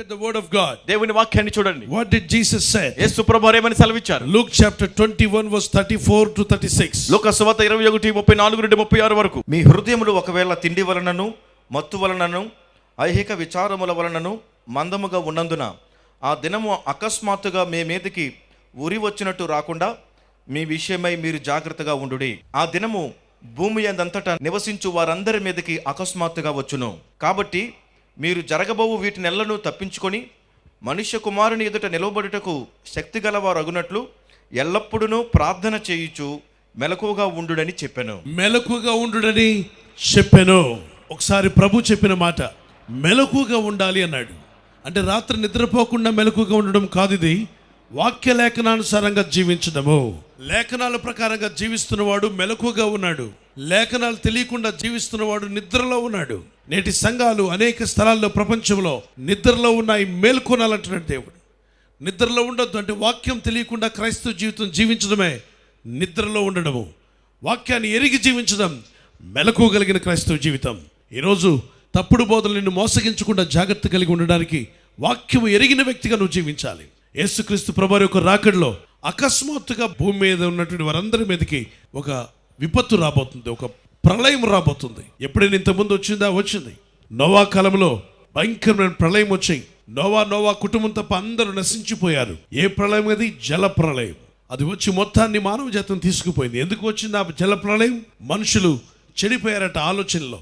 at the word of God. దేవుని వాక్యాన్ని చూడండి. What did Jesus say? యేసు ప్రభువారు ఏమని సెలవిచ్చారు? Luke chapter 21 verse 34 to 36. లూకా సువార్త 21:34-36 వరకు. మీ హృదయములు ఒకవేళ తిండి వలనను మత్తు వలనను ఐహిక విచారముల వలనను మందముగా ఉన్నందున ఆ దినము అకస్మాత్తుగా మీ మీదకి ఉరి వచ్చినట్టు రాకుండా మీ విషయమై మీరు జాగ్రత్తగా ఉండుడి. ఆ దినము భూమి అందంతటా నివసించు వారందరి మీదకి అకస్మాత్తుగా వచ్చును. కాబట్టి మీరు జరగబోవు వీటినెల్లను తప్పించుకొని మనుష్య కుమారుని ఎదుట నిలవబడుటకు శక్తి గలవారు అగునట్లు ఎల్లప్పుడూ ప్రార్థన చేయుచు మెలకువగా ఉండుడని చెప్పాను. మెలకువగా ఉండుడని చెప్పాను. ఒకసారి ప్రభు చెప్పిన మాట మెలకువగా ఉండాలి అన్నాడు. అంటే రాత్రి నిద్రపోకుండా మెలకువగా ఉండడం కాదు, ఇది వాక్య లేఖనానుసారంగా జీవించడము. లేఖనాల ప్రకారంగా జీవిస్తున్నవాడు మెలకువగా ఉన్నాడు. లేఖనాలు తెలియకుండా జీవిస్తున్నవాడు నిద్రలో ఉన్నాడు. నేటి సంఘాలు అనేక స్థలాల్లో ప్రపంచంలో నిద్రలో ఉన్నాయి. మేల్కొనాలంటున్నాడు దేవుడు. నిద్రలో ఉండొద్దు అంటే వాక్యం తెలియకుండా క్రైస్తవ జీవితం జీవించడమే నిద్రలో ఉండడము. వాక్యాన్ని ఎరిగి జీవించడం మెలకువగలిగిన క్రైస్తవ జీవితం. ఈరోజు తప్పుడు బోధలు నిన్ను మోసగించకుండా జాగ్రత్త కలిగి ఉండడానికి వాక్యము ఎరిగిన వ్యక్తిగా నువ్వు జీవించాలి. యేసుక్రీస్తు ప్రభువారి యొక్క రాకడలో అకస్మాత్తుగా భూమి మీద ఉన్నటువంటి వారందరి మీదకి ఒక విపత్తు రాబోతుంది, ఒక ప్రళయం రాబోతుంది. ఎప్పుడైనా ఇంతకుముందు వచ్చిందా? వచ్చింది. నోవా కాలంలో భయంకరమైన ప్రళయం వచ్చాయి. నోవా కుటుంబం తప్ప అందరూ నశించిపోయారు. ఏ ప్రళయం? అది జల ప్రళయం. అది వచ్చి మొత్తాన్ని మానవ జాతిని తీసుకుపోయింది. ఎందుకు వచ్చింది ఆ జల ప్రళయం? మనుషులు చెడిపోయారట. ఆలోచనలో,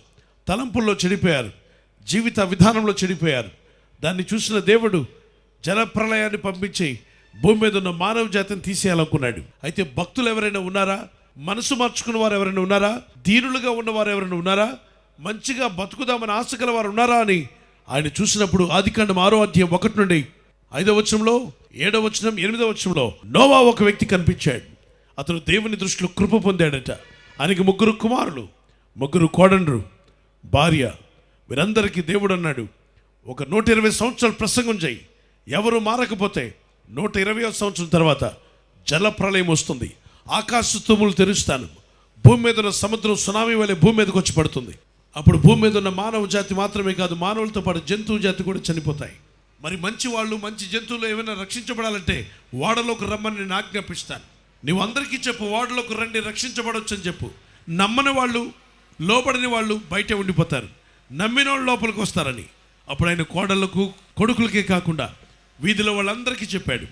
తలంపుల్లో చెడిపోయారు, జీవిత విధానంలో చెడిపోయారు. దాన్ని చూసిన దేవుడు జల ప్రళయాన్ని పంపించి భూమి మీద ఉన్న మానవ జాతిని తీసేయాలనుకున్నాడు. అయితే భక్తులు ఎవరైనా ఉన్నారా? మనసు మార్చుకున్న వారు ఎవరైనా ఉన్నారా? దీనులుగా ఉన్నవారు ఎవరైనా ఉన్నారా? మంచిగా బతుకుదామని ఆశ గల వారు ఉన్నారా అని ఆయన చూసినప్పుడు ఆదికాండం 6:1 నుండి 5వ వచనంలో, 7వ వచనం, 8వ వచనంలో నోవా ఒక వ్యక్తి కనిపించాడు. అతను దేవుని దృష్టిలో కృప పొందాడట. ఆయనకి 3 కుమారులు, 3 కోడళ్ళు, భార్య. వీరందరికీ దేవుడు అన్నాడు, ఒక 120 సంవత్సరాలు ప్రసంగం చేయి. ఎవరు మారకపోతే 120వ సంవత్సరం తర్వాత జల ప్రళయం వస్తుంది. ఆకాశ తుమ్ములు తెరుస్తాను. భూమి మీద ఉన్న సముద్రం సునామీ వలె భూమి మీదకి వచ్చి పడుతుంది. అప్పుడు భూమి మీద ఉన్న మానవ జాతి మాత్రమే కాదు, మానవులతో పాటు జంతువు జాతి కూడా చనిపోతాయి. మరి మంచి వాళ్ళు, మంచి జంతువులు ఏమైనా రక్షించబడాలంటే వాడలోకి రమ్మని నేను ఆజ్ఞాపిస్తాను. నువ్వు అందరికీ చెప్పు, వాడలోకి రండి, రక్షించబడవచ్చు అని చెప్పు. నమ్మని వాళ్ళు, లోబడిన వాళ్ళు బయటే ఉండిపోతారు. నమ్మిన వాళ్ళు లోపలికి వస్తారని. అప్పుడు ఆయన కోడళ్లకు, కొడుకులకే కాకుండా వీధిలో వాళ్ళందరికీ చెప్పాడు.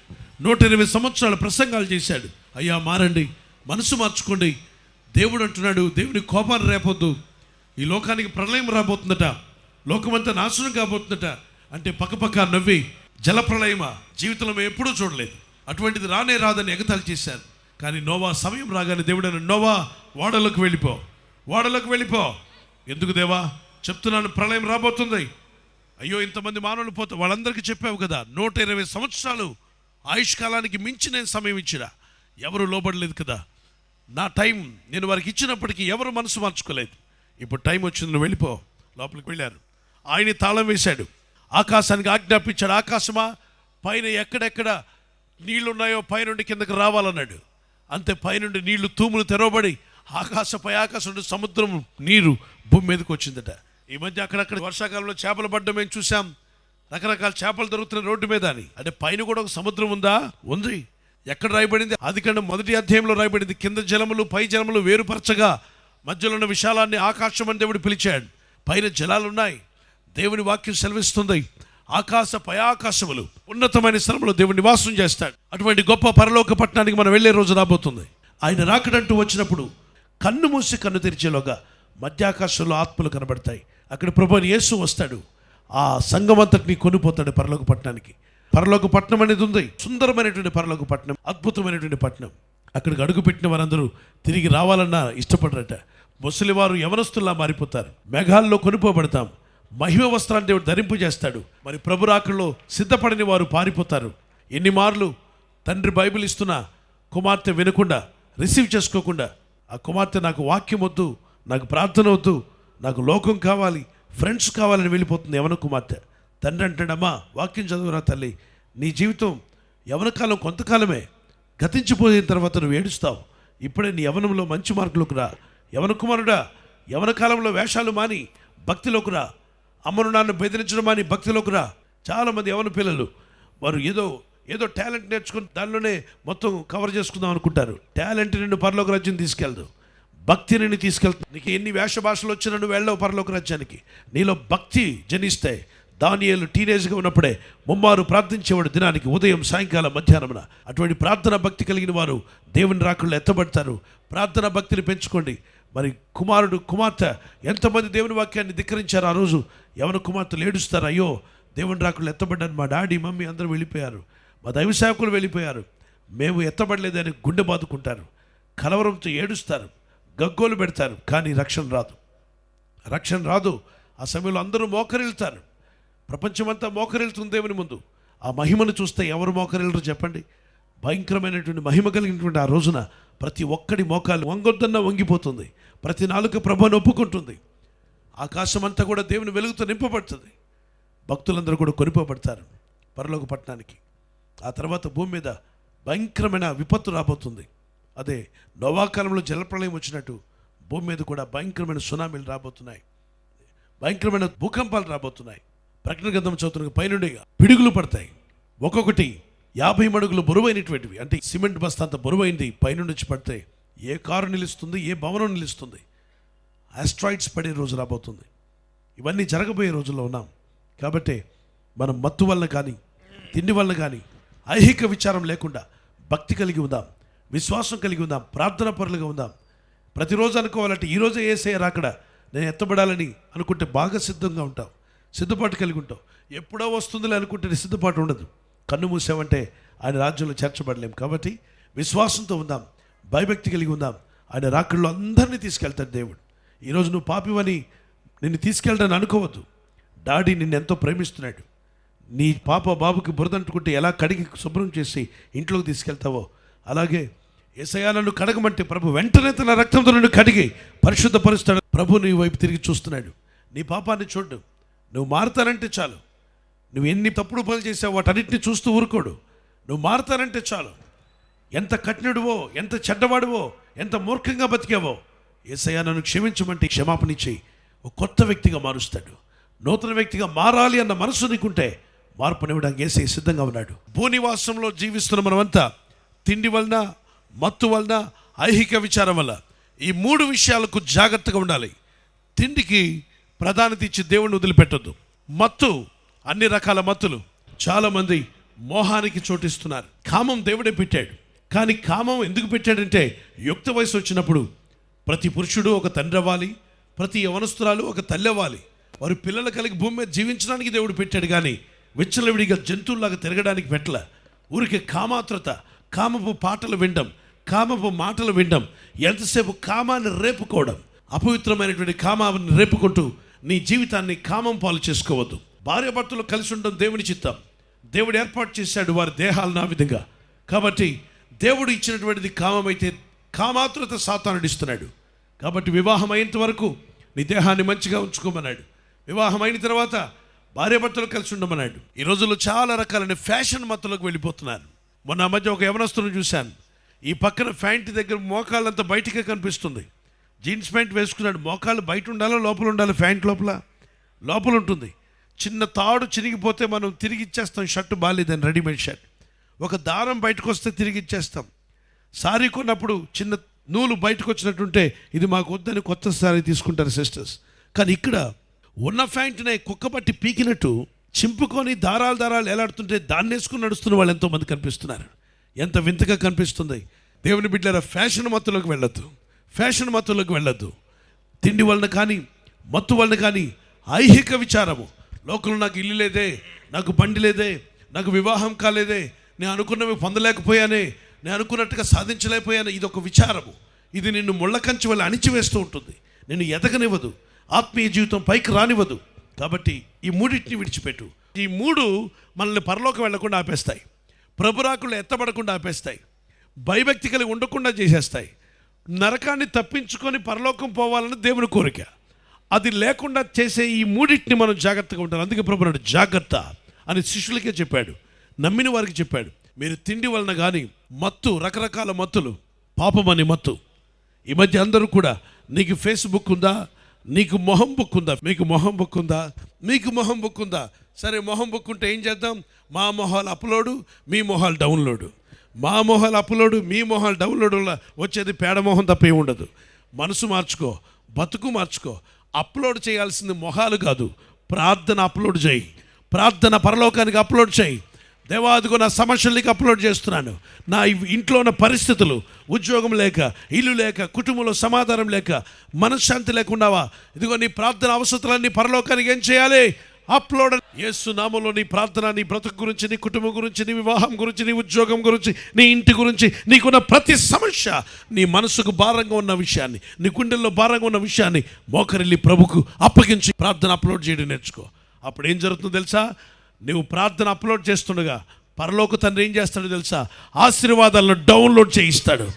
120 సంవత్సరాల ప్రసంగాలు చేశాడు. అయ్యా మారండి, మనసు మార్చుకోండి. దేవుడు అంటున్నాడు, దేవుని కోపాన్ని రేపొద్దు, ఈ లోకానికి ప్రళయం రాబోతుందట, లోకమంతా నాశనం కాబోతుందట. అంటే పక్కపక్క నవ్వి, జల ప్రళయమా? జీవితంలో మేము ఎప్పుడూ చూడలేదు, అటువంటిది రానే రాదని ఎగతాళి చేశారు. కానీ నోవా సమయం రాగానే దేవుడు అన్నాడు, నోవా ఓడలోకి వెళ్ళిపో, ఓడలోకి వెళ్ళిపో. ఎందుకు దేవా? చెప్తున్నాను, ప్రళయం రాబోతుంది. అయ్యో ఇంతమంది మానవులు పోతే వాళ్ళందరికీ చెప్పావు కదా, 120 సంవత్సరాలు ఆయుష్కాలానికి మించి నేను సమయం ఇచ్చినా ఎవరు లోబడలేదు కదా. నా టైం నేను వారికి ఇచ్చినప్పటికీ ఎవరు మనసు మార్చుకోలేదు. ఇప్పుడు టైం వచ్చింది, నువ్వు వెళ్ళిపో. లోపలికి వెళ్ళారు. ఆయన తాళం వేశాడు. ఆకాశానికి ఆజ్ఞాపించాడు, ఆకాశమా పైన ఎక్కడెక్కడ నీళ్లున్నాయో పైనుండి కిందకి రావాలన్నాడు. అంతే, పైనుండి నీళ్లు తూములు తెరవబడి ఆకాశం సముద్రం నీరు భూమి మీదకి వచ్చిందట. ఈ మధ్య అక్కడక్కడ వర్షాకాలంలో చేపలు పడ్డం మేము చూసాం. రకరకాల చేపలు దొరుకుతున్న రోడ్డు మీద అని. అంటే పైన కూడా ఒక సముద్రం ఉందా? ఉంది. ఎక్కడ రాయబడింది? ఆదికాండం 1వ అధ్యాయంలో రాయబడింది, కింద జలములు పై జలములు వేరుపరచగా మధ్యలో ఉన్న విశాలాన్ని ఆకాశం అని దేవుడు పిలిచాడు. పైన జలాలు ఉన్నాయి. దేవుని వాక్యం సెలవిస్తుంది, ఆకాశ పయాకాశములు ఉన్నతమైన స్థలంలో దేవుడు నివాసం చేస్తాడు. అటువంటి గొప్ప పరలోక పట్టణానికి మనం వెళ్ళే రోజు రాబోతుంది. ఆయన రాకడంటూ వచ్చినప్పుడు కన్ను మూసి కన్ను తెరిచేలోగా మధ్యాకాశంలో ఆత్మలు కనబడతాయి. అక్కడ ప్రభువైన యేసు వస్తాడు. ఆ సంఘం అంతటిని కొనిపోతాడు పరలోక పట్టణానికి. పరలోక పట్టణం అనేది ఉంది, సుందరమైనటువంటి పరలోక పట్టణం, అద్భుతమైనటువంటి పట్టణం. అక్కడికి అడుగుపెట్టిన వారందరూ తిరిగి రావాలన్నా ఇష్టపడరట. ముసలివారు యవనస్తుల్లా మారిపోతారు. మేఘాల్లో కొనిపోబడతాం. మహిమ వస్త్రాన్ని దేవుడు ధరింపు చేస్తాడు. మరి ప్రభు రాకడలో సిద్ధపడని వారు పారిపోతారు. ఎన్ని మార్లు తండ్రి బైబిల్ ఇస్తున్నా కుమార్తె వినకుండా, రిసీవ్ చేసుకోకుండా, ఆ కుమార్తె నాకు వాక్యం వద్దు, నాకు ప్రార్థన వద్దు, నాకు లోకం కావాలి, ఫ్రెండ్స్ కావాలని వెళ్ళిపోతుంది యవన కుమార్తె. తండ్రి అంటాడమ్మా, వాక్యం చదువురా తల్లి, నీ జీవితం యవన కాలం కొంతకాలమే, గతించిపోయిన తర్వాత నువ్వు ఏడుస్తావు. ఇప్పుడే నీ యవనంలో మంచి మార్కులోకి రా. యవన కుమారుడా, యవన కాలంలో వేషాలు మాని భక్తిలోకి రా. అమ్మను నాన్న బెదిరించడం మాని భక్తిలోకి రా. చాలామంది యవన పిల్లలు వారు ఏదో టాలెంట్ నేర్చుకుని దానిలోనే మొత్తం కవర్ చేసుకుందాం అనుకుంటారు. టాలెంట్ నిన్ను పరలోక రాజ్యం తీసుకెళ్దు, భక్తి నిన్ను తీసుకెళ్తుంది. నీకు ఎన్ని వేష భాషలు వచ్చినా నువ్వు వెళ్ళవు పరలోక రాజ్యానికి. నీలో భక్తి జనిస్తే దానియేలు టీనేజ్గా ఉన్నప్పుడే ముమ్మారు ప్రార్థించేవాడు, దినానికి ఉదయం సాయంకాలం మధ్యాహ్నమున. అటువంటి ప్రార్థన భక్తి కలిగిన వారు దేవుని రాకళ్ళు ఎత్తబడతారు. ప్రార్థన భక్తిని పెంచుకోండి. మరి కుమారుడు కుమార్తె ఎంతమంది దేవుని వాక్యాన్ని ధిక్కరించారు. ఆ రోజు యవన కుమార్తెలు ఏడుస్తారు, అయ్యో దేవుని రాకళ్ళు ఎత్తబడ్డాను, మా డాడీ మమ్మీ అందరూ వెళ్ళిపోయారు, మా దైవ సేవకులు వెళ్ళిపోయారు, మేము ఎత్తబడలేదని గుండె బాదుకుంటారు, కలవరంతో ఏడుస్తారు, గగ్గోలు పెడతారు. కానీ రక్షణ రాదు. ఆ సమయంలో అందరూ మోకరిల్తారు. ప్రపంచమంతా మోకరిల్తుంది దేవుని ముందు. ఆ మహిమను చూస్తే ఎవరు మోకరిల్లరు చెప్పండి? భయంకరమైనటువంటి మహిమ కలిగినటువంటి ఆ రోజున ప్రతి ఒక్కడి మోకాలు వంగొద్దన్న వంగిపోతుంది. ప్రతి నాలుక ప్రభువును ఒప్పుకుంటుంది. ఆకాశం అంతా కూడా దేవుని వెలుగుతో నింపబడుతుంది. భక్తులందరూ కూడా కొనిపోబడతారు పరలోక పట్టణానికి. ఆ తర్వాత భూమి మీద భయంకరమైన విపత్తు రాబోతుంది. అదే నోవాకాలంలో జలప్రళయం వచ్చినట్టు భూమి మీద కూడా భయంకరమైన సునామీలు రాబోతున్నాయి, భయంకరమైన భూకంపాలు రాబోతున్నాయి. ప్రకటన గ్రంథం చదువుతున్న పైనుండి పిడుగులు పడతాయి. ఒక్కొక్కటి 50 మడుగులు బరువైనటువంటివి, అంటే సిమెంట్ బస్తా అంత బరువైంది పైనుండి వచ్చి పడితే ఏ కారు నిలుస్తుంది, ఏ భవనం నిలుస్తుంది? ఆస్ట్రాయిడ్స్ పడే రోజు రాబోతుంది. ఇవన్నీ జరగబోయే రోజుల్లో ఉన్నాం. కాబట్టి మనం మత్తు వలన కానీ తిండి వలన కానీ ఐహిక విచారం లేకుండా భక్తి కలిగి ఉందాం, విశ్వాసం కలిగి ఉందాం, ప్రార్థన పరులుగా ఉందాం. ప్రతిరోజు అనుకోవాలంటే ఈరోజే యేసయ్య రాకడ నేను ఎత్తబడాలని అనుకుంటే బాగా సిద్ధంగా ఉంటావు, సిద్ధపాటు కలిగి ఉంటావు. ఎప్పుడో వస్తుందిలే అనుకుంటే సిద్ధపాటు ఉండదు. కన్ను మూసామంటే ఆయన రాజ్యంలో చేర్చబడలేం. కాబట్టి విశ్వాసంతో ఉందాం, భయభక్తి కలిగి ఉందాం. ఆయన రాకడలో అందరినీ తీసుకెళ్తాడు దేవుడు. ఈరోజు నువ్వు పాపివని నిన్ను తీసుకెళ్ళడానికి అనుకోవద్దు. డాడీ నిన్ను ఎంతో ప్రేమిస్తున్నాడు. నీ పాప బాబుకి బురదంటుకుంటే ఎలా కడిగి శుభ్రం చేసి ఇంట్లోకి తీసుకెళ్తావో అలాగే యేసయ్యా నన్ను కడగమంటే ప్రభు వెంటనే తన రక్తంతో నిన్ను కడిగి పరిశుద్ధపరుస్తాడు. ప్రభు నీ వైపు తిరిగి చూస్తున్నాడు. నీ పాపాన్ని చూడు. నువ్వు మారుతానంటే చాలు. నువ్వు ఎన్ని తప్పుడు పనులు చేసావు వాటన్నిటిని చూస్తూ ఊరుకోడు. నువ్వు మారుతానంటే చాలు. ఎంత కఠినుడివో, ఎంత చెడ్డవాడువో, ఎంత మూర్ఖంగా బతికావో యేసయ్యా నన్ను క్షమించమంటే క్షమాపణ ఇచ్చి ఒక కొత్త వ్యక్తిగా మారుస్తాడు. నూతన వ్యక్తిగా మారాలి అన్న మనసు నీకుంటే మార్పునివ్వడానికి యేసయ్య సిద్ధంగా ఉన్నాడు. భూనివాసంలో జీవిస్తున్న మనమంతా తిండి వలన, మత్తు వలన, ఐహిక విచారం వల్ల ఈ 3 విషయాలకు జాగ్రత్తగా ఉండాలి. తిండికి ప్రాధాన్యత ఇచ్చి దేవుణ్ణి వదిలిపెట్టొద్దు. మత్తు, అన్ని రకాల మత్తులు. చాలామంది మోహానికి చోటిస్తున్నారు. కామం దేవుడే పెట్టాడు. కానీ కామం ఎందుకు పెట్టాడంటే యుక్త వయసు వచ్చినప్పుడు ప్రతి పురుషుడు ఒక తండ్రి అవ్వాలి, ప్రతి యవనస్తురాలు ఒక తల్లి అవ్వాలి. వారి పిల్లలు కలిగి భూమి మీద జీవించడానికి దేవుడు పెట్టాడు. కానీ విచ్చలవిడిగా జంతువుల్లాగా తిరగడానికి పెట్టలే. ఊరికి కామాత్రత, కామపు పాటలు వినడం, కామపు మాటలు వినడం, ఎంతసేపు కామాన్ని రేపుకోవడం, అపవిత్రమైనటువంటి కామాన్ని రేపుకుంటూ నీ జీవితాన్ని కామం పాలు చేసుకోవద్దు. భార్యాభర్తలు కలిసి ఉండడం దేవుని చిత్తం. దేవుడు ఏర్పాటు చేశాడు వారి దేహాలను ఆ విధంగా. కాబట్టి దేవుడు ఇచ్చినటువంటిది కామమైతే కామాతురత సాతానుడు ఇస్తున్నాడు. కాబట్టి వివాహం అయ్యేంత వరకు నీ దేహాన్ని మంచిగా ఉంచుకోమన్నాడు. వివాహం అయిన తర్వాత భార్యాభర్తలు కలిసి ఉండమన్నాడు. ఈ రోజుల్లో చాలా రకాలైన ఫ్యాషన్ మత్తులకు వెళ్ళిపోతున్నారు. మొన్న మధ్య ఒక యవనస్తుని చూశాను. ఈ పక్కన ప్యాంట్ దగ్గర మోకాళ్ళంతా బయటికే కనిపిస్తుంది. జీన్స్ ప్యాంట్ వేసుకున్నాడు. మోకాళ్ళు బయట ఉండాలో లోపల ఉండాలి? ప్యాంట్ లోపల ఉంటుంది. చిన్న తాడు చిరిగిపోతే మనం తిరిగి ఇచ్చేస్తాం. షర్టు బాగాలేదని రెడీమేడ్ షర్ట్. ఒక దారం బయటకు వస్తే తిరిగి ఇచ్చేస్తాం. సారీ కొన్నప్పుడు చిన్న నూలు బయటకు వచ్చినట్టుంటే ఇది మాకు వద్దని కొత్త సారీ తీసుకుంటారు సిస్టర్స్. కానీ ఇక్కడ ఉన్న ప్యాంట్నే కుక్క పట్టి పీకినట్టు చింపుకొని దారాలు ఎలాడుతుంటే దాన్ని వేసుకుని నడుస్తున్న వాళ్ళు ఎంతోమంది కనిపిస్తున్నారు. ఎంత వింతగా కనిపిస్తుంది. దేవుని బిడ్డలారా, ఫ్యాషన్ మత్తులోకి వెళ్ళొద్దు. తిండి వలన కానీ మత్తు వలన కానీ ఐహిక విచారము. లోకంలో నాకు ఇల్లు లేదే, నాకు బండి లేదే, నాకు వివాహం కాలేదే, నేను అనుకున్నవి పొందలేకపోయానే, నేను అనుకున్నట్టుగా సాధించలేకపోయాను. ఇది ఒక విచారము. ఇది నిన్ను ముళ్ళ కంచె వల్ల అణిచివేస్తూ ఉంటుంది. నిన్ను ఎదగనివ్వదు, ఆత్మీయ జీవితం పైకి రానివ్వదు. కాబట్టి ఈ 3టిని విడిచిపెట్టు. ఈ 3 మనల్ని పరలోకం వెళ్లకుండా ఆపేస్తాయి, ప్రభురాకులు ఎత్తబడకుండా ఆపేస్తాయి, భయభక్తి కలిగి ఉండకుండా చేసేస్తాయి. నరకాన్ని తప్పించుకొని పరలోకం పోవాలని దేవుని కోరిక. అది లేకుండా చేసే ఈ 3టిని మనం జాగ్రత్తగా ఉంటాం. అందుకే ప్రభు నాడు జాగ్రత్త అని శిష్యులకే చెప్పాడు, నమ్మిన వారికి చెప్పాడు. మీరు తిండి వలన కానీ మత్తు, రకరకాల మత్తులు, పాపం అనే మత్తు. ఈ మధ్య అందరూ కూడా నీకు ఫేస్బుక్ ఉందా, నీకు మొహం బుక్ ఉందా, మీకు మొహం బుక్ ఉందా, సరే మొహం బుక్కుంటే ఏం చేద్దాం? మా మొహాలు అప్లోడు, మీ మొహాలు డౌన్లోడు. మా మొహాలు అప్లోడు, మీ మొహాలు డౌన్లోడ్ వల్ల వచ్చేది పేడ మొహం తప్ప ఏమి ఉండదు. మనసు మార్చుకో, బతుకు మార్చుకో. అప్లోడ్ చేయాల్సింది మొహాలు కాదు, ప్రార్థన అప్లోడ్ చేయి. ప్రార్థన పరలోకానికి అప్లోడ్ చేయి. దేవా, అదిగో నా సమస్యలకి అప్లోడ్ చేస్తున్నాను. నా ఇంట్లో ఉన్న పరిస్థితులు, ఉద్యోగం లేక, ఇల్లు లేక, కుటుంబంలో సమాధానం లేక, మనశ్శాంతి లేకుండావా, ఇదిగో నీ ప్రార్థన అవసరాలన్నీ పరలోకానికి ఏం చేయాలి? అప్లోడ్. యేసు నామములో నీ ప్రార్థన, నీ బ్రతుకు గురించి, నీ కుటుంబం గురించి, నీ వివాహం గురించి, నీ ఉద్యోగం గురించి, నీ ఇంటి గురించి, నీకున్న ప్రతి సమస్య, నీ మనసుకు భారంగా ఉన్న విషయాన్ని, నీ గుండెల్లో భారంగా ఉన్న విషయాన్ని మోకరిల్లి ప్రభుకు అప్పగించి ప్రార్థన అప్లోడ్ చేయడం నేర్చుకో. అప్పుడు ఏం జరుగుతుందో తెలుసా? నువ్వు ప్రార్థన అప్లోడ్ చేస్తుండగా పరలోక తండ్రి ఏం చేస్తాడో తెలుసా? ఆశీర్వాదాలను డౌన్లోడ్ చేయిస్తాడు.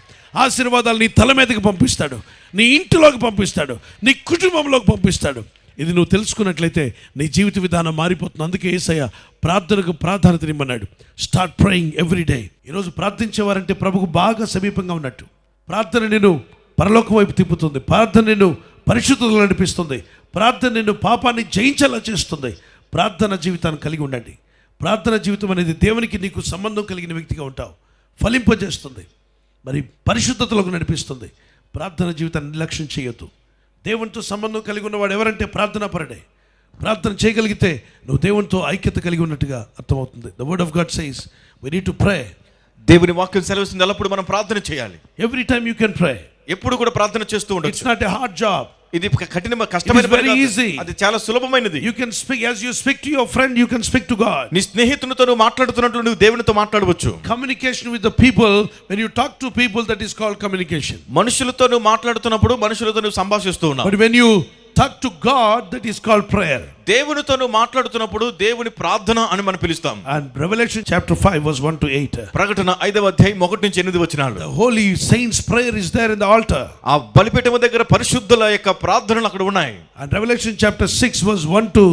ఆశీర్వాదాలు నీ తల మీదకి పంపిస్తాడు, నీ ఇంటిలోకి పంపిస్తాడు, నీ కుటుంబంలోకి పంపిస్తాడు. ఇది నువ్వు తెలుసుకున్నట్లయితే నీ జీవిత విధానం మారిపోతుంది. అందుకే యేసయ్య ప్రార్థనకు ప్రాధాన్యత ఇమ్మన్నాడు. Start praying every day. ఈరోజు ప్రార్థించేవారంటే ప్రభుకు బాగా సమీపంగా ఉన్నట్టు. ప్రార్థన నిన్ను పరలోకం వైపు తిప్పుతుంది. ప్రార్థన నిన్ను పరిశుద్ధతలో నడిపిస్తుంది. ప్రార్థన నిన్ను పాపాన్ని జయించేలా చేస్తుంది. ప్రార్థన జీవితాన్ని కలిగి ఉండండి. ప్రార్థన జీవితం అనేది దేవునికి నీకు సంబంధం కలిగిన వ్యక్తిగా ఉంటావు. ఫలింపజేస్తుంది, మరి పరిశుద్ధతలోకి నడిపిస్తుంది. ప్రార్థన జీవితాన్ని నిర్లక్ష్యం చేయొద్దు. దేవునితో సంబంధం కలిగి ఉన్నవాడు ఎవరంటే ప్రార్థనా పరుడే. ప్రార్థన చేయగలిగితే నువ్వు దేవునితో ఐక్యత కలిగి ఉన్నట్టుగా అర్థమవుతుంది. The word of God says we need to pray. దేవుని వాక్యం సెలవిస్తుంది, ఎల్లప్పుడు మనం ప్రార్థన చేయాలి. Every time you can pray. ఎప్పుడు కూడా ప్రార్థన చేస్తూ ఉండొచ్చు. It's not a hard job. ఇది కష్టమైన పని కాదు. అది చాలా సులభమైనది. You can speak as you speak to your friend, you can speak to God. నీ స్నేహితునితో నువ్వు మాట్లాడుతున్నట్లు నువ్వు దేవునితో మాట్లాడవచ్చు. Communication with the people, when you talk to people, that is called communication. మనుషులతో నువ్వు మాట్లాడుతున్నప్పుడు మనుషులతో నువ్వు సంభాషిస్తూ ఉన్నావు. But when you talk to God, that is called prayer. దేవునితో నువ్వు మాట్లాడుతున్నప్పుడు దేవుని ప్రార్థన అని మనం పిలుస్తాం. And Revelation chapter 5 verse 1 to 8. ప్రకటన 5వ అధ్యాయం 1 నుంచి 8 వచనాలు. The holy saints prayer is there in the altar. ఆ బలిపీఠం దగ్గర పరిశుద్ధుల యొక్క ప్రార్థనలు అక్కడ ఉన్నాయి. And Revelation chapter 6 verse 1 to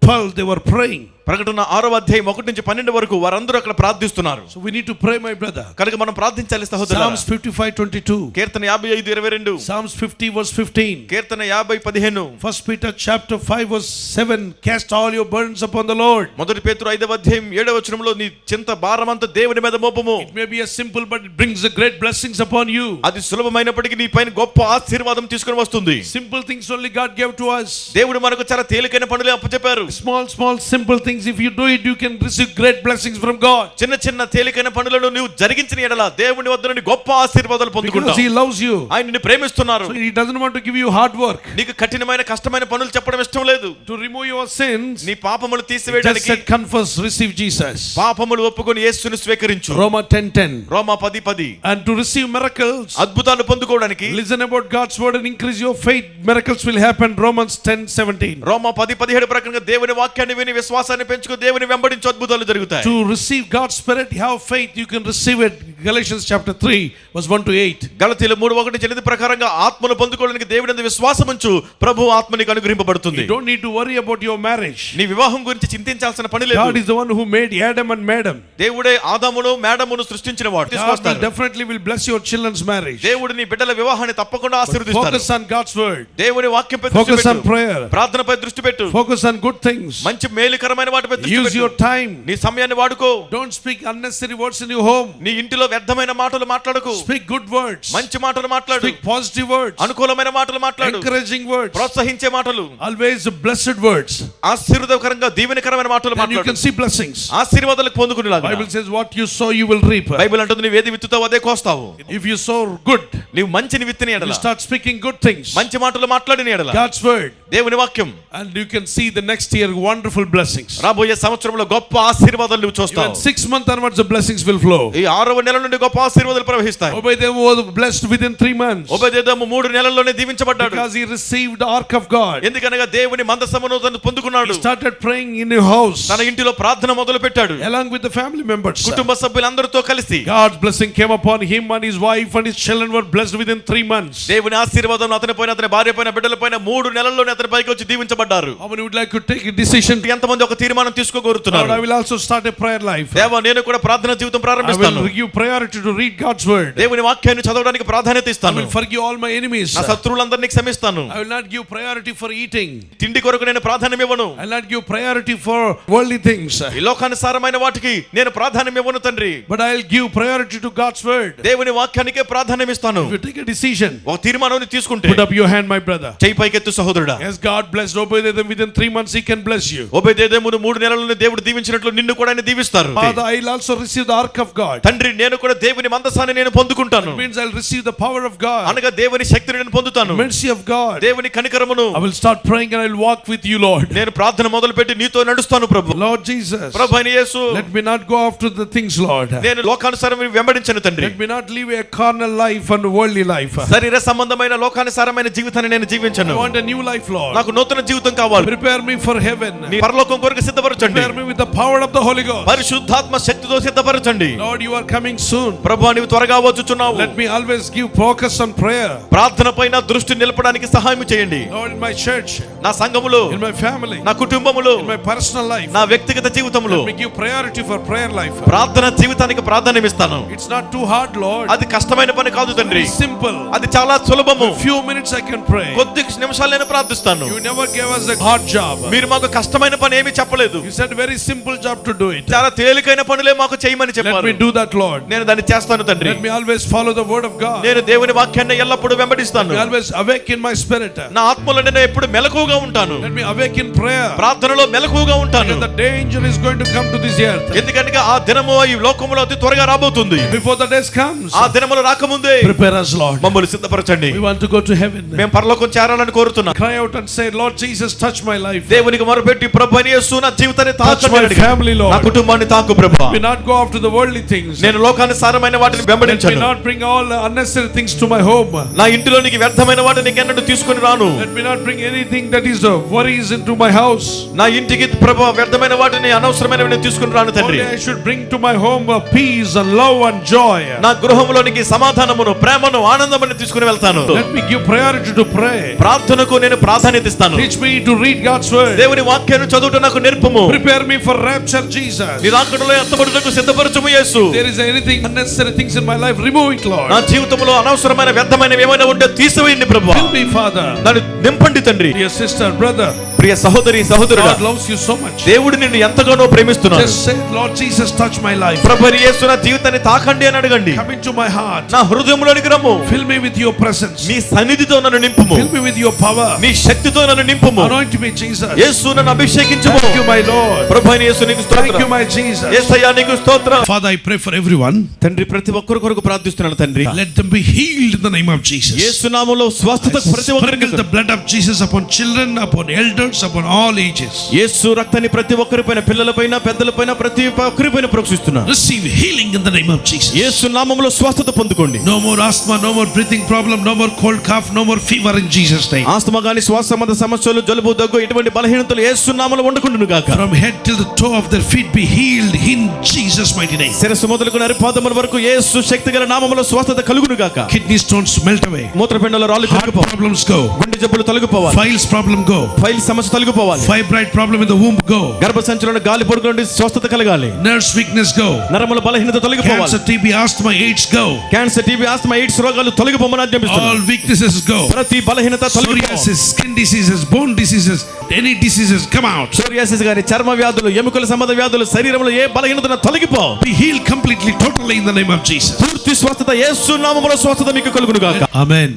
12 they were praying. ప్రకటన 6వ అధ్యాయం 1 నుంచి 12 వరకు వారందరూ అక్కడ ప్రార్థిస్తున్నారు. So we need to pray, my brother. కనుక మనం ప్రార్థించాలి సహోదరులారా. Psalms 55:22. Keerthana 55:22. Psalms 50 verse 15. Keerthana 50:15. 1 Peter chapter 5 verse 7. Cast all your burdens upon the Lord. మొదటి పేతురు 5వ అధ్యాయం 7వ వచనంలో నీ చింత భారమంతా దేవుని మీద మోపము. It may be a simple but it brings the great blessings upon you. అది సులభమైనప్పటికీ నీ పైన గొప్ప ఆశీర్వాదం తీసుకొని వస్తుంది. Simple things only God gave to us. దేవుడు మనకు చాలా తేలికైన పనులే అప్పచెప్పారు. Small simple things, if you do it, you can receive great blessings from God. చిన్న చిన్న తేలికైన పనులను నీవు జరిగించిన ఎడల దేవుని వద్ద నుండి గొప్ప ఆశీర్వాదాలు పొందుకుంటావు. Because he loves you. ఆయన నిన్ను ప్రేమిస్తున్నారు. So he doesn't want to give you hard work. నీకు కఠినమైన కష్టమైన పనులు చెప్పడం ఇష్టం లేదు. To remove your sins, నీ పాపములు just తీసివేయడానికి said confess, receive Jesus. పాపములు ఒప్పుకొని యేసుని స్వీకరించు. Roma 10:10. Roma 10:10. And to receive miracles, అద్భుతాలు పొందుకోవడానికి listen about God's word and increase your faith. Miracles will happen. Romans 10:17. రోమా 10:17 ప్రకారంగా దేవుని వాక్యాన్ని విని విశ్వాసాన్ని పెంచుకో, దేవుని వెంబడించు, అద్భుతాలు జరుగుతాయి. To receive God's spirit, have faith, you can receive it. Galatians chapter 3 verse 1 to 8. గలతీయులు 3:1-8 ప్రకారంగా ఆత్మను పొందుకోవడానికి దేవుని విశ్వాసం ఉంచు, ప్రభు ఆత్మ నీకు అనుగ్రహింపబడుతుంది. You don't need to worry about your marriage. నీ వివాహం గురించి చింతించాల్సిన పని లేదు. God is the one who made Adam and Madam. దేవుడే ఆదామును మేడమును సృష్టించిన వాడు. God definitely will bless your children's marriage. దేవుడు నీ బిడ్డల వివాహాన్ని తప్పకుండా ఆశీర్వదిస్తాడు. Focus on God's word. దేవుని వాక్యంపై దృష్టి Focus on పెట్టు. prayer. ప్రార్థనపై దృష్టి పెట్టు. Focus on good things. మంచి మేలుకరమైన వాటిపై దృష్టి Use పెట్టు. your time. నీ సమయాన్ని వాడుకో. Don't speak unnecessary words in your home. నీ ఇంటిలో వ్యర్థమైన మాటలు మాట్లాడకు. Speak good words. మంచి మాటలు మాట్లాడు. Speak positive words. అనుకూలమైన మాటలు మాట్లాడు. Encouraging words. ప్రోత్సహించే మాటలు. Always blessed words. ఆశీర్వాదకరంగా దీవెనకరమైన మాటలు Then you మాట్లాడు. can see blessings. ఆశీర్వాదాలకు పొందుకునేలాగా. Bible says what you sow you will reap. Bible అంటుంది నీవు ఏది విత్తుతావో అదే కోస్తావు. If you sow good, నీవు మంచిని విత్తిన you ఎడల, start speaking good things. మంచి మాటలు మాట్లాడిన ఎడల, God's word. దేవుని వాక్యం, And you can see the next year wonderful blessings. రాబోయే సంవత్సరంలో గొప్ప ఆశీర్వాదాలు నువ్వు చూస్తావు. Even 6 months onwards the blessings will flow. ఈ 6వ నెల నుండి గొప్ప ఆశీర్వాదాలు ప్రవహిస్తాయి. Obededom was blessed within 3 months. ఒబేదెదోము 3 నెలల్లోనే దీవించబడ్డాడు. Because he received the ark of God. ఎందుకనగా దేవుని మందసమును తను పొందుకున్నాడు. He started praying in his house. తన ఇంటిలో ప్రార్థన మొదలు పెట్టాడు. Along with the family members. కుటుంబ సభ్యులందరితో కలిసి God's blessing came upon him and his wife and his children were blessed within 3 months. దేవుని ఆశీర్వాదం అతని పైన, అతని భార్య పైన, బిడ్డల పైన 3 నెలల్లోనే అతని పైకి వచ్చి దీవించబడ్డారు. How many would like to take a decision? ఎంతమంది ఒక తీర్మానం తీర్మానం Lord, తీసుకోగోరుతున్నాను. I will also start a prayer life. దేవా నేను కూడా ప్రార్థన జీవితం I ప్రారంభిస్తాను. will give priority to read God's word. దేవుని వాక్యాన్ని చదవడానికి ప్రాధాన్యత I ఇస్తాను. will forgive all my enemies. నా శత్రువులందరినీ క్షమిస్తాను. I will not give priority for eating. తిండి కొరకు నేను ప్రాధాన్యం ఇవ్వను. I will not give priority for worldly things. ఈ లోకానుసారమైన వాటికి నేను ప్రాధాన్యం ఇవ్వను తండ్రి. But I will give priority to God's word. దేవుని వాక్యానికే ప్రాధాన్యం ఇస్తాను. If you take a decision, ఒక తీర్మానాన్ని తీసుకుంటే put up your hand, my brother. చెయ్యి పైకెత్తు సహోదరుడా. As God blessed Obed-Edom, within 3 months he can bless you. ఓబేదెదోమును 3 నెలల్లోనే దేవుడు దీవించినట్లు నిన్ను కూడా ఆయన దీవిస్తారు. Father, I will also receive the ark of God. తండ్రి నేను కూడా దేవుని మందసాన్ని నేను పొందుకుంటాను. It means I will receive the power of God. అనగా దేవుని శక్తిని నేను పొందుతాను. Mercy of God. దేవుని కనికరమును. I will start praying and I will walk with you, Lord. నేను ప్రార్థన మొదలుపెట్టి నీతో నడుస్తాను ప్రభు. Lord Jesus, ప్రభువైన యేసు let me not go after the things, Lord. నేను లోకానుసారం వెంబడించను తండ్రి. Let me not live a carnal life and worldly life. శరీర సంబంధమైన లోకానుసారమైన జీవితాన్ని నేను జీవించను. I want a new life, Lord. నాకు నూతన జీవితం కావాలి. Prepare me for heaven. నీ పరలోకం కొరకు సిద్ధపరచండి. Prepare me with the power of the Holy Ghost. పరిశుద్ధాత్మ శక్తితో సిద్ధపరచండి. Lord, you are coming soon. ప్రభువా నీవు త్వరగా వచ్చుచున్నావు. Let me always give focus on prayer. ప్రార్థన పైన దృష్టి నిలపడానికి సహాయం చేయండి. Lord, in my church, నా సంఘములో, in my family, నా కుటుంబములో, in my personal life, నా వ్యక్తిగత జీవితంలో let me give priority for prayer life. ప్రార్థన జీవితానికి ప్రాధాన్యం ఇస్తాను. It's not too hard, Lord. అది కష్టమైన పని కాదు తండ్రి. It's simple. అది చాలా సులభము. Few minutes I can pray. కొద్ది నిమిషాలు నేను ప్రార్థిస్తాను. You never gave us a hard job. మీరు మాకు కష్టమైన పని ఏమీ చెప్పలేదు. You said very simple job to do it. చాలా తేలికైన పనులే మాకు చేయమని Let చెప్పారు. me do that, Lord. నేను దాన్ని చేస్తాను తండ్రి. Let me always follow the word of God. నేను దేవుని వాక్యాన్ని ఎల్లప్పుడూ వెంబడిస్తాను. Let me always awake in my spirit. నా ఆత్మలో నేను ఎప్పుడు మెలకువగా ఉంటాను. Let me awake in prayer. ప్రార్థనలో మెలకువగా ఉంటాను. Because the danger is going to come to this earth. ఎందుకంటే ఆ దినము ఈ లోకములో అతి త్వరగా రాబోతుంది. Before the days comes, ఆ దినములు రాకముందే prepare us, Lord. మమ్మల్ని సిద్ధపరచండి. We want to go to heaven. మేము పరలోకం చేరాలని కోరుతున్నాం. Cry out and say, Lord Jesus, touch my life. దేవునికి మొరపెట్టి ప్రభువైన యేసు నా జీవితాన్ని Touch my తాకండి. family, నా Lord. కుటుంబాన్ని తాకు ప్రభువా. Let me not go after the worldly things. నేను లోకానుసారమైన వాటిని Let me వెంబడించను. not bring all the unnecessary things to my home. నా ఇంటిలోనికి వ్యర్థమైన వాటిని ఎన్నడూ తీసుకొని రాను. Let me not bring anything that is worries into my house. నా ఇంటికి ప్రభువా వ్యర్థమైన వాటిని అనవసరమైనవి తీసుకొని రాను తండ్రి. Only I should bring to my home peace and love and joy. నా గృహంలోనికి సమాధానమును, ప్రేమను, ఆనందమును తీసుకొని వెళ్తాను. Let me give priority to pray. ప్రార్థనకు నేను ప్రాధాన్యత ఇస్తాను. Teach me to read God's word. దేవుని వాక్యాన్ని చదువుట నాకు నేర్పుము. Prepare me for rapture, Jesus. నీ రాకడలో ఎత్తబడుటకు సిద్ధపరచుము యేసు. There is anything unnecessary things in my life, remove it, Lord. నా జీవితంలో అనవసరమైన వ్యర్థమైనవి ఏమైనా ఉంటే తీసివేయండి ప్రభువా. Fill me, Father. దాన్ని నింపండి తండ్రి. Dear sister, brother, ప్రియ సహోదరి సహోదరుడా, God loves you so much. దేవుడు నిన్ను ఎంతగానో ప్రేమిస్తున్నాడు. Just say, Lord Jesus, touch my life. ప్రభువైన యేసు నా జీవితాన్ని తాకండి అని అడగండి. Come into my heart. నా హృదయంలోనికి రమ్ము. Fill me with your presence. నీ సన్నిధితో నన్ను నింపుము. Fill me with your power. నీ శక్తితో నన్ను నింపుము. Anoint me, Jesus. యేసు నన్ను అభిషేకించుము. Thank you, my Lord. ప్రభువైన యేసు నీకు Thank you, స్తోత్రం. my Jesus. యేసయ్యా నీకు స్తోత్రం. Father, I pray for everyone. తండ్రి ప్రతి ఒక్కరి కొరకు ప్రార్థిస్తున్నాను తండ్రి. Let them be healed in the name of Jesus. యేసు నామములో స్వస్థత ప్రతి ఒక్కరికి. Sprinkle the blood of Jesus upon children, upon elders, upon all ages. యేసు రక్తాన్ని ప్రతి ఒక్కరిపైన, పిల్లలపైన, పెద్దలపైన, ప్రతి ఒక్కరిపైన ప్రోక్షిస్తున్నాను. Receive healing in the name of Jesus. యేసు నామములో స్వస్థత పొందుకోండి. No more asthma, no more breathing problem, no more cold cough, no more fever in Jesus' name. Asthma గాని, శ్వాస సంబంధ సమస్యలు, జలుబు, దగ్గు, ఇటువంటి బలహీనతలు యేసు నామములో ఉండకుండును గాక. From head till the toe of their feet be healed in Jesus' mighty name. శిరస్సు మొదలుకొని అరిపాదముల వరకు యేసు శక్తిగల నామములో స్వస్థత కలుగును గాక. Kidney stones melt away. మూత్రపిండాల రాళ్ళు Heart తొలగిపోవాలి. problems go. గుండె జబ్బులు తొలగిపోవాలి. Files problem go. ఫైల్ సమస్య తొలగిపోవాలి. Fibroid problem in the womb go. గర్భసంచిలోని గాలి పొడుగు నుండి స్వస్థత కలగాలి. Nerves weakness go. నరముల బలహీనత తొలగిపోవాలి. Cancer, TB, asthma, AIDS go. Cancer, TB, asthma, AIDS రోగాలు తొలగిపోమని ఆజ్ఞాపిస్తున్నాను. All weaknesses go. ప్రతి బలహీనత తొలగిపోవాలి. Psoriasis, skin diseases, bone diseases, any diseases come out. Psoriasis గాని, చర్మ వ్యాధులు, ఎముకల సంబంధ వ్యాధులు, శరీరంలో ఏ బలహీనత తొలగిపో. Be healed completely, totally in the name of Jesus. పూర్తి స్వస్థత యేసు నామములో స్వస్థత మీకు కలుగును గాక. Amen.